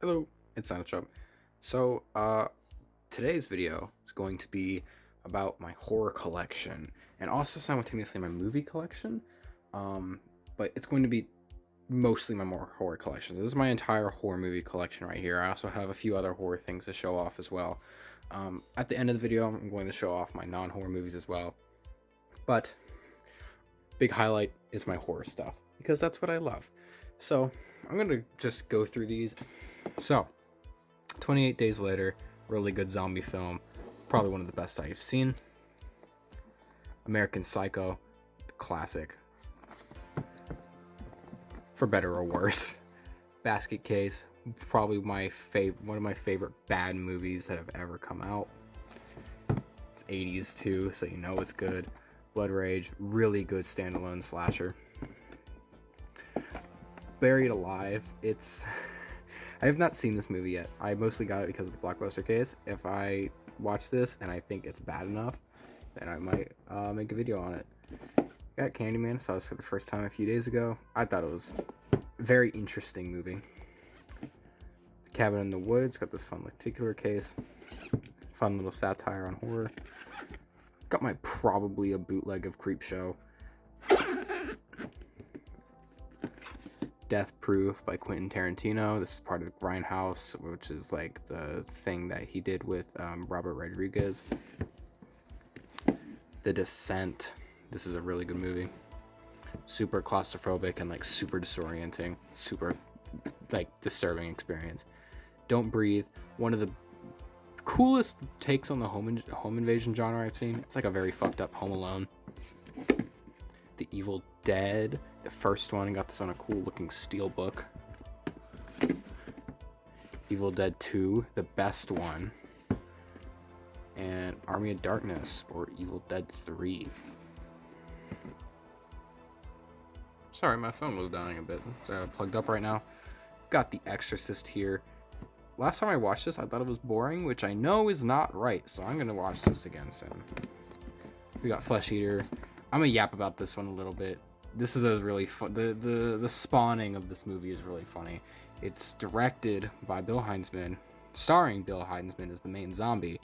Hello, it's Santa. So, today's video is going to be about my horror collection and also simultaneously my movie collection. Um, but it's going to be mostly my more horror collection. This is my entire horror movie collection right here. I also have a few other horror things to show off as well. At the end of the video, I'm going to show off my non-horror movies as well. But big highlight is my horror stuff because that's what I love. So, I'm going to just go through these. So, 28 Days Later, really good zombie film, probably one of the best I've seen. American Psycho, classic, for better or worse. Basket Case, probably one of my favorite bad movies that have ever come out. It's 80s too, so you know it's good. Blood Rage, really good standalone slasher. Buried Alive, it's I have not seen this movie yet. I mostly got it because of the Blockbuster case. If I watch this and I think it's bad enough, then I might make a video on it. Got Candyman, saw this for the first time a few days ago. I thought it was a very interesting movie. Cabin in the Woods, got this fun lenticular case. Fun little satire on horror. Got my probably a bootleg of Creepshow. Death Proof by Quentin Tarantino. This is part of the Grindhouse, which is like the thing that he did with Robert Rodriguez. The Descent. This is a really good movie. Super claustrophobic and like super disorienting. Super like disturbing experience. Don't Breathe. One of the coolest takes on the home invasion genre I've seen. It's like a very fucked up Home Alone. The Evil Dead, the first one, got this on a cool looking steel book. Evil Dead 2, the best one. And Army of Darkness, or Evil Dead 3. Sorry, my phone was dying a bit. It's plugged up right now. Got The Exorcist here. Last time I watched this, I thought it was boring, which I know is not right, so I'm going to watch this again soon. We got Flesh Eater. I'm gonna yap about this one a little bit. This is a really fun. The spawning of this movie is really funny. It's directed by Bill Heinzman, starring Bill Heinzman as the main zombie,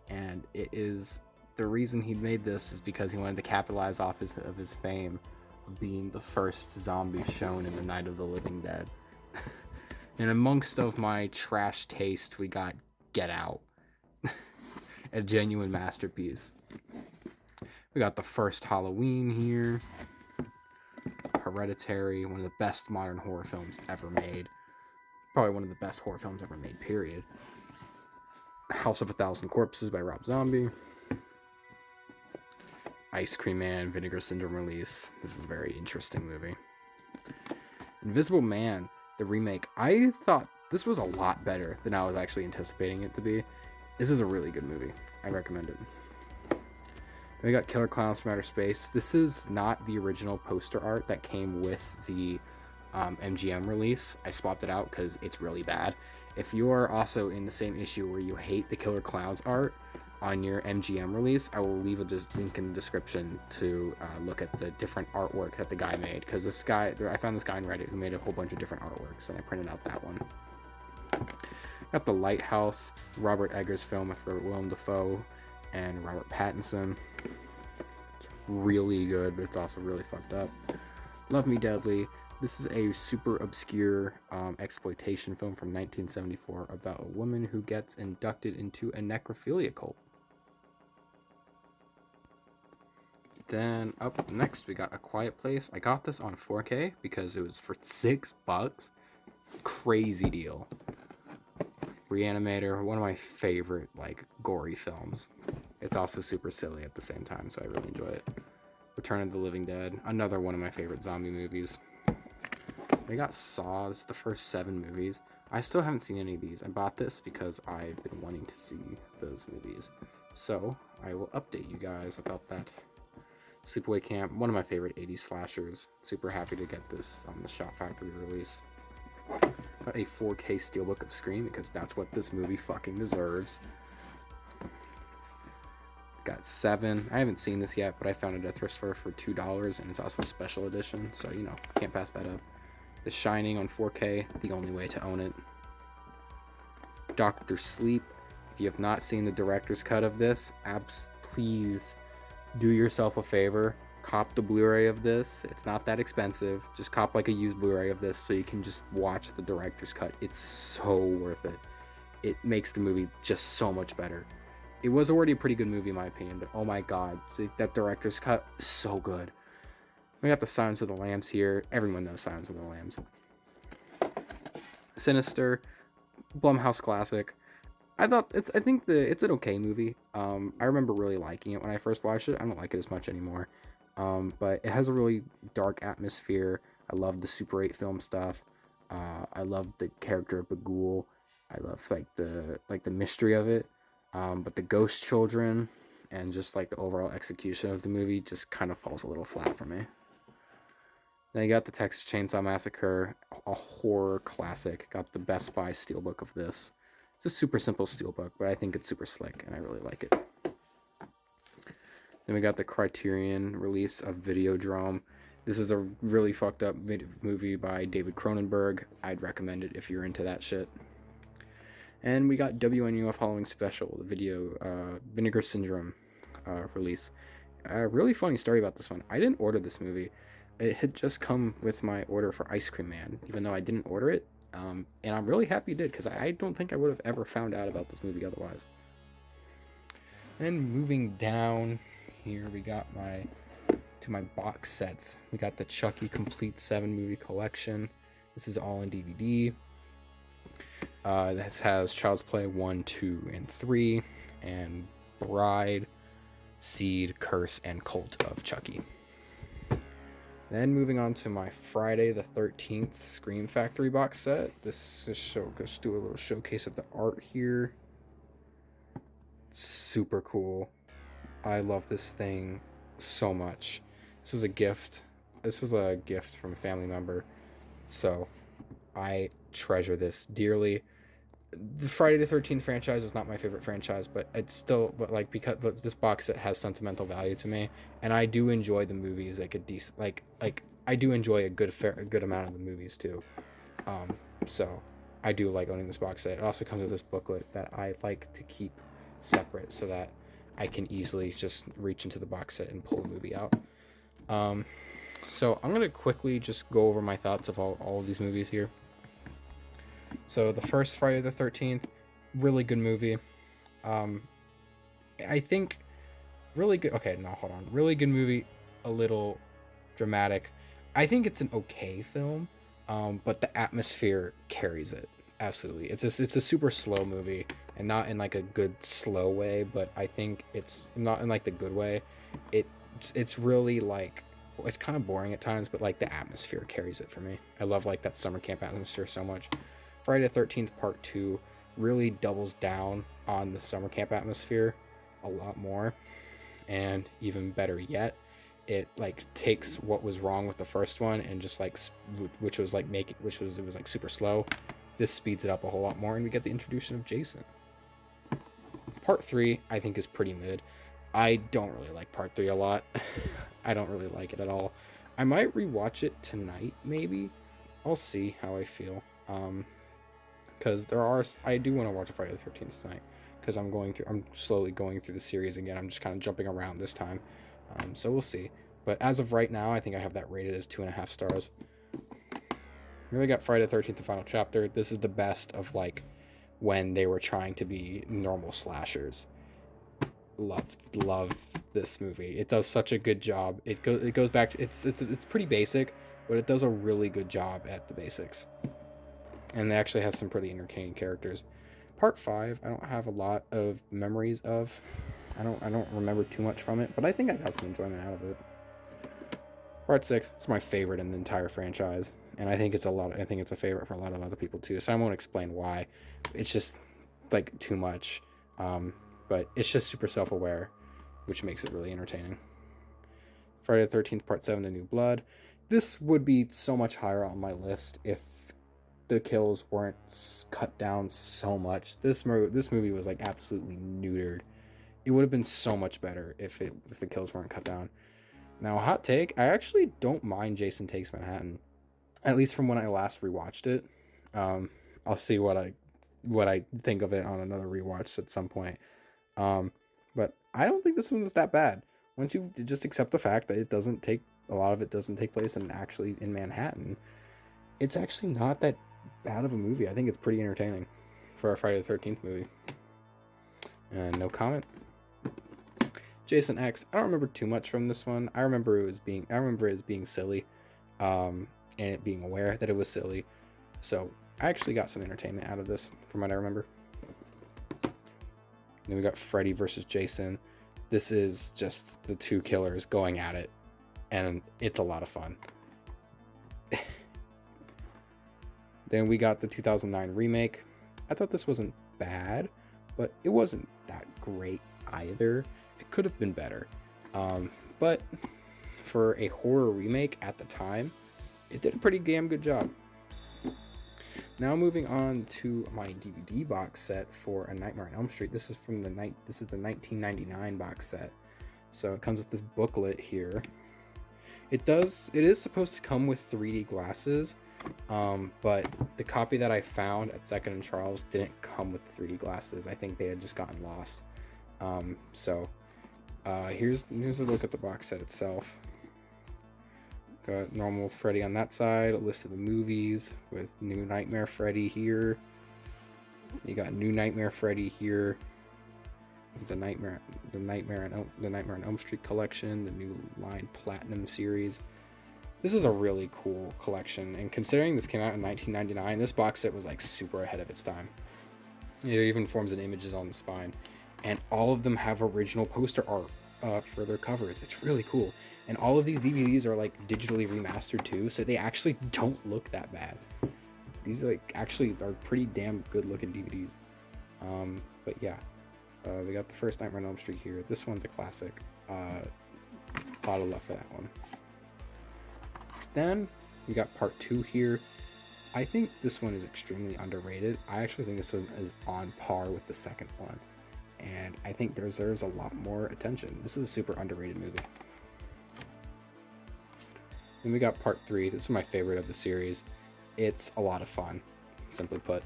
and it is the reason he made this is because he wanted to capitalize off of his fame of being the first zombie shown in the Night of the Living Dead. And amongst of my trash taste, we got Get Out, a genuine masterpiece. We got the first Halloween here. Hereditary, one of the best modern horror films ever made. Probably one of the best horror films ever made, period. House of a Thousand Corpses by Rob Zombie. Ice Cream Man, Vinegar Syndrome release. This is a very interesting movie. Invisible Man, the remake. I thought this was a lot better than I was actually anticipating it to be. This is a really good movie. I recommend it. We got Killer Clowns from Outer Space. This is not the original poster art that came with the MGM release. I swapped it out because it's really bad. If you are also in the same issue where you hate the Killer Clowns art on your MGM release, I will leave a link in the description to look at the different artwork that the guy made. Because this guy, I found this guy on Reddit who made a whole bunch of different artworks, and I printed out that one. Got The Lighthouse, Robert Eggers film with Willem Dafoe and Robert Pattinson. It's really good, but it's also really fucked up. Love Me Deadly. This is a super obscure exploitation film from 1974 about a woman who gets inducted into a necrophilia cult. Then up next we got A Quiet Place. I got this on 4K because it was for $6. Crazy deal. Reanimator, one of my favorite like gory films. It's also super silly at the same time, so I really enjoy it. Return of the Living Dead, another one of my favorite zombie movies. We got Saw. This is the first 7 movies. I still haven't seen any of these. I bought this because I've been wanting to see those movies. So I will update you guys about that. Sleepaway Camp, one of my favorite 80s slashers. Super happy to get this on the Shop Factory release. Got a 4K steelbook of Scream because that's what this movie fucking deserves. Got 7. I haven't seen this yet, but I found it at a thrift store for $2, and it's also a special edition, so you know, can't pass that up. The Shining on 4K, the only way to own it. Dr. Sleep. If you have not seen the director's cut of this, please do yourself a favor. Cop the Blu-ray of this. It's not that expensive. Just cop like a used Blu-ray of this so you can just watch the director's cut. It's so worth it. It makes the movie just so much better. It was already a pretty good movie in my opinion, but oh my god, that director's cut is so good. We got the Silence of the Lambs here. Everyone knows Silence of the Lambs. Sinister, Blumhouse classic. I think it's an okay movie. I remember really liking it when I first watched it. I don't like it as much anymore. But it has a really dark atmosphere. I love the Super 8 film stuff. I love the character of Bagul. I love the mystery of it. But the ghost children and just like the overall execution of the movie just kind of falls a little flat for me. Then you got the Texas Chainsaw Massacre, a horror classic. Got the Best Buy steelbook of this. It's a super simple steelbook, but I think it's super slick and I really like it. Then we got the Criterion release of Videodrome. This is a really fucked up movie by David Cronenberg. I'd recommend it if you're into that shit. And we got WNUF Halloween Special, the video Vinegar Syndrome release. A really funny story about this one. I didn't order this movie. It had just come with my order for Ice Cream Man, even though I didn't order it. And I'm really happy you did, because I don't think I would have ever found out about this movie otherwise. And moving down here, we got my box sets. We got the Chucky Complete 7 movie collection. This is all in DVD. This has Child's Play 1, 2, and 3, and Bride, Seed, Curse, and Cult of Chucky. Then moving on to my Friday the 13th Scream Factory box set. This is just do a little showcase of the art here. Super cool. I love this thing so much. This was a gift. This was a gift from a family member. So I treasure this dearly. The Friday the 13th franchise is not my favorite franchise, but it's still, but this box set has sentimental value to me, and I do enjoy the movies like a decent, like I do enjoy a good amount of the movies too. So I do like owning this box set. It also comes with this booklet that I like to keep separate so that I can easily just reach into the box set and pull a movie out. So I'm gonna quickly just go over my thoughts of all of these movies here. So the first Friday the 13th, really good movie. I think really good. Okay, no, hold on. Really good movie, a little dramatic. I think it's an okay film, but the atmosphere carries it. Absolutely. It's a super slow movie, and not in like a good slow way, but I think it's not in like the good way. It's really like, it's kind of boring at times, but like the atmosphere carries it for me. I love like that summer camp atmosphere so much. Friday the 13th Part 2 really doubles down on the summer camp atmosphere a lot more, and even better yet, it like takes what was wrong with the first one and just like, which was like super slow. This speeds it up a whole lot more, and we get the introduction of Jason. Part 3 I think is pretty mid. I don't really like Part 3 a lot. I don't really like it at all. I might rewatch it tonight, maybe. I'll see how I feel. Because I do want to watch a Friday the 13th tonight, because I'm slowly going through the series again. I'm just kind of jumping around this time. So we'll see. But as of right now, I think I have that rated as 2.5 stars. Really got Friday the 13th, the final chapter. This is the best of like when they were trying to be normal slashers. Love this movie. It does such a good job. It goes back to, it's pretty basic, but it does a really good job at the basics. And it actually has some pretty entertaining characters. Part 5, I don't have a lot of memories of. I don't remember too much from it, but I think I got some enjoyment out of it. Part 6 is my favorite in the entire franchise, and I think it's a favorite for a lot of other people too. So I won't explain why. It's just like too much, but it's just super self-aware, which makes it really entertaining. Friday the 13th Part 7, The New Blood. This would be so much higher on my list if the kills weren't cut down so much. This movie was like absolutely neutered. It would have been so much better if the kills weren't cut down. Now, hot take, I actually don't mind Jason Takes Manhattan, at least from when I last rewatched it. I'll see what I what I think of it on another rewatch at some point. But I don't think this one was that bad. Once you just accept the fact that a lot of it doesn't take place in Manhattan, it's actually not that bad of a movie. I think it's pretty entertaining for a Friday the 13th movie. No comment. Jason X. I don't remember too much from this one. I remember it as being silly, and it being aware that it was silly. So I actually got some entertainment out of this, from what I remember. Then we got Freddy versus Jason. This is just the two killers going at it, and it's a lot of fun. Then we got the 2009 remake. I thought this wasn't bad, but it wasn't that great either. It could have been better. But for a horror remake at the time, it did a pretty damn good job. Now moving on to my DVD box set for A Nightmare on Elm Street. This is the 1999 box set. So it comes with this booklet here. It is supposed to come with 3D glasses, but the copy that I found at Second and Charles didn't come with 3D glasses. I think they had just gotten lost. Here's a look at the box set itself. Got normal Freddy on that side, a list of the movies with New Nightmare Freddy here. You got New Nightmare Freddy here. The Nightmare on Elm Street collection, the new line Platinum series. This is a really cool collection, and considering this came out in 1999, this box set was like super ahead of its time. It even forms an images on the spine, and all of them have original poster art for their covers. It's really cool. And all of these DVDs are like digitally remastered too, so they actually don't look that bad. These actually are pretty damn good looking DVDs. But yeah, we got the first Nightmare on Elm Street here. This one's a classic. A lot of love for that one. Then we got part 2 here. I think this one is extremely underrated. I actually think this one is on par with the second one, and I think it deserves a lot more attention. This is a super underrated movie. Then we got part 3. This is my favorite of the series. It's a lot of fun, simply put.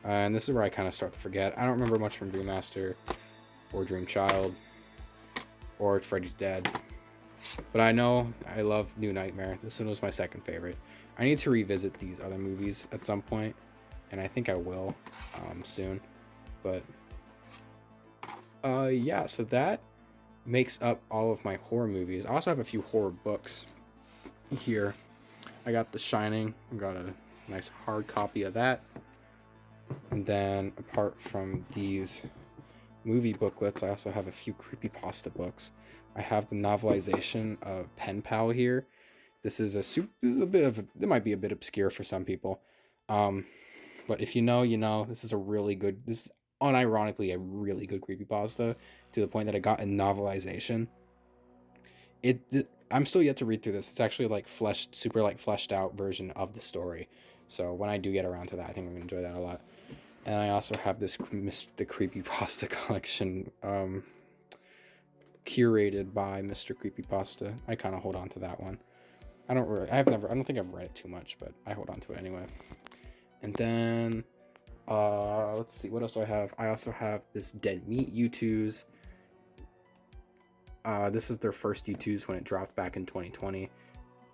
And this is where I kind of start to forget. I don't remember much from Dream Master, or Dream Child, or Freddy's Dead. But I know I love New Nightmare. This one was my second favorite. I need to revisit these other movies at some point, and I think I will soon. But yeah, so that makes up all of my horror movies. I also have a few horror books here. I got The Shining. I got a nice hard copy of that. And then apart from these movie booklets, I also have a few creepypasta books. I have the novelization of Pen Pal here. This is it might be a bit obscure for some people. But if you know, you know. This is unironically a really good creepypasta, to the point that I got a novelization. I'm still yet to read through this. It's actually super fleshed out version of the story. So when I do get around to that, I think I'm gonna enjoy that a lot. And I also have the creepypasta collection, curated by Mr. Creepypasta. I kind of hold on to that one. I don't think I've read it too much, but I hold on to it anyway. And then let's see, what else do I have? I also have this Dead Meat U2s. This is their first U2s when it dropped back in 2020.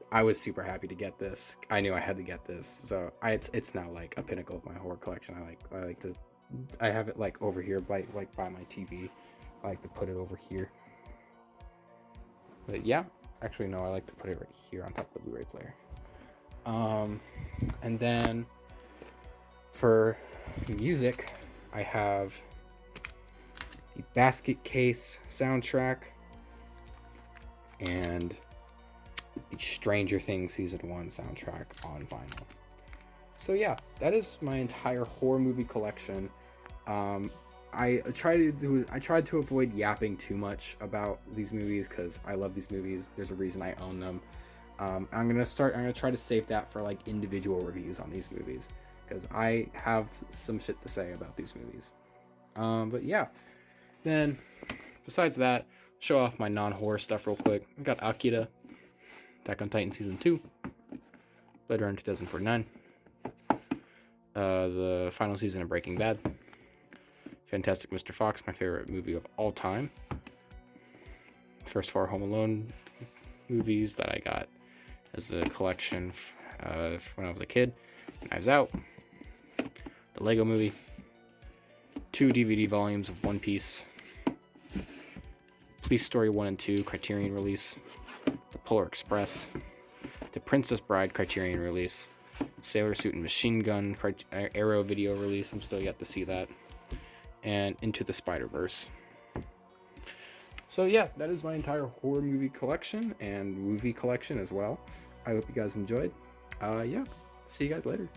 I was super happy to get this. I knew I had to get this, so it's now like a pinnacle of my horror collection. I have it like over here by my TV. I like to put it over here. But yeah, actually no, I like to put it right here on top of the Blu-ray player. And then for music, I have the Basket Case soundtrack and the Stranger Things Season 1 soundtrack on vinyl. So yeah, that is my entire horror movie collection. I tried to avoid yapping too much about these movies because I love these movies. There's a reason I own them. I'm gonna try to save that for like individual reviews on these movies, because I have some shit to say about these movies. But yeah, then besides that, show off my non-horror stuff real quick. I got Akira, Attack on Titan Season 2, Blade Runner 2049, the final season of Breaking Bad, Fantastic Mr. Fox, my favorite movie of all time, first 4 Home Alone movies that I got as a collection when I was a kid, Knives Out, the Lego Movie, 2 DVD volumes of One Piece, Police Story 1 and 2 Criterion release, The Polar Express, The Princess Bride Criterion release, Sailor Suit and Machine Gun Arrow video release, I'm still yet to see that, and Into the Spider-Verse. So yeah, that is my entire horror movie collection and movie collection as well. I hope you guys enjoyed. Yeah, see you guys later.